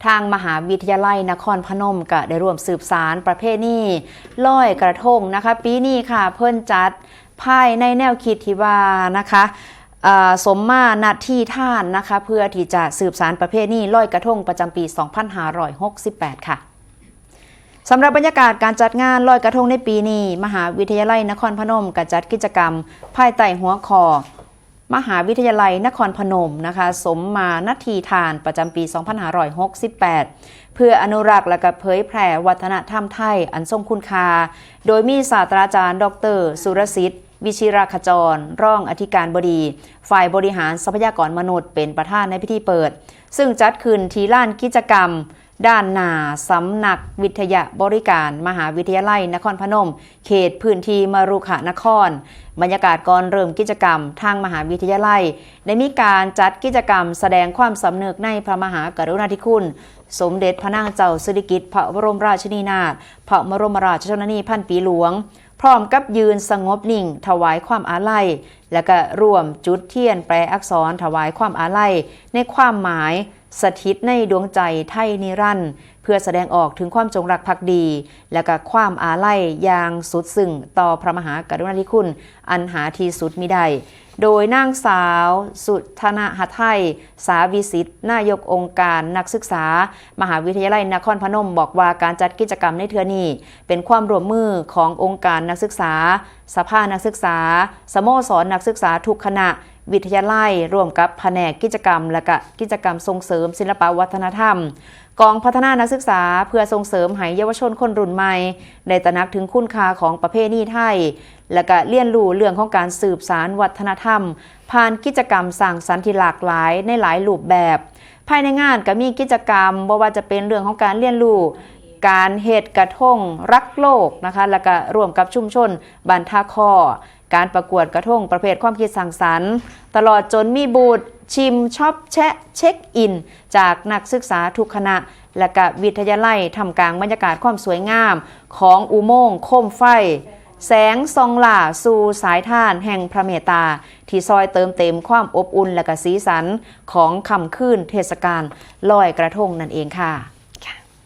ทางมหาวิทยาลัยนครพนมก็ได้ร่วมสืบสารประเพณีลอยกระทงนะคะปีนี้ค่ะเพิ่นจัดภายในแนวคิดที่ว่านะคะสมมานาทีท่านนะคะเพื่อที่จะสืบสารประเพณีลอยกระทงประจำปี 2568 ค่ะสำหรับบรรยากาศการจัดงานลอยกระทงในปีนี้มหาวิทยาลัยนครพนมก็จัดกิจกรรมภายใต้หัวข้อมหาวิทยาลัยนครพนมนะคะสมมานาทีทานประจำปี 2568 เพื่ออนุรักษ์และก็เผยแผ่วัฒนธรรมไทยอันทรงคุณค่าโดยมีศาสตราจารย์ดร.สุรสิทธิ์วิชิราขจรรองอธิการบดีฝ่ายบริหารทรัพยากรมนุษย์เป็นประธานในพิธีเปิดซึ่งจัดขึ้นที่ลานกิจกรรมด้านหน้าสำนักวิทยาบริการมหาวิทยาลัยนครพนมเขตพื้นที่มรุขนครบรรยากาศก่อนเริ่มกิจกรรมทางมหาวิทยาลัยได้มีการจัดกิจกรรมแสดงความสำนึกในพระมหากรุณาธิคุณสมเด็จพระนางเจ้าสิริกิติ์พระบรมราชินีนาถพระบรมราชชนนีพันปีหลวงพร้อมกับยืนสงบนิ่งถวายความอาลัยและก็ร่วมจุดเทียนแปลอักษรถวายความอาลัยในความหมายสถิตในดวงใจไทยนิรันดร์เพื่อแสดงออกถึงความจงรักภักดีและก็ความอาลัยอย่างสุดซึ้งต่อพระมหากรุณาธิคุณอันหาที่สุดมิได้โดยนางสาวสุธนาหทัยสาวิสิทธิ์นายกองค์การนักศึกษามหาวิทยาลัยนครพนมบอกว่าการจัดกิจกรรมในเทื่อนี้เป็นความร่วมมือขององค์การนักศึกษาสภานักศึกษาสโมสรนักศึกษาทุกคณะวิทยาลัยร่วมกับแผนกกิจกรรมและก็กิจกรรมส่งเสริมศิลปวัฒนธรรมกองพัฒนานักศึกษาเพื่อส่งเสริมให้เยาวชนคนรุ่นใหม่ได้ตระหนักถึงคุณค่าของประเพณีไทยและก็เรียนรู้เรื่องของการสืบสานวัฒนธรรมผ่านกิจกรรมสร้างสรรค์ที่หลากหลายในหลายรูปแบบภายในงานก็มีกิจกรรมบ่ว่าจะเป็นเรื่องของการเรียนรู้การเฮ็ดกระทงรักโลกนะคะแล้วก็ร่วมกับชุมชนบ้านท่าข้อการประกวดกระทงประเภทความคิดสร้างสรรค์ตลอดจนมีบูธชิมช็อปแชะเช็คอินจากนักศึกษาทุกคณะและก็วิทยาลัยทำกลางบรรยากาศความสวยงามของอุโมงค์โคมไฟแสงส่องล่าสู่สายทานแห่งพระเมตตาที่ซอยเติมเต็มความอบอุ่นและก็สีสันของค่ำคืนเทศกาลลอยกระทงนั่นเองค่ะ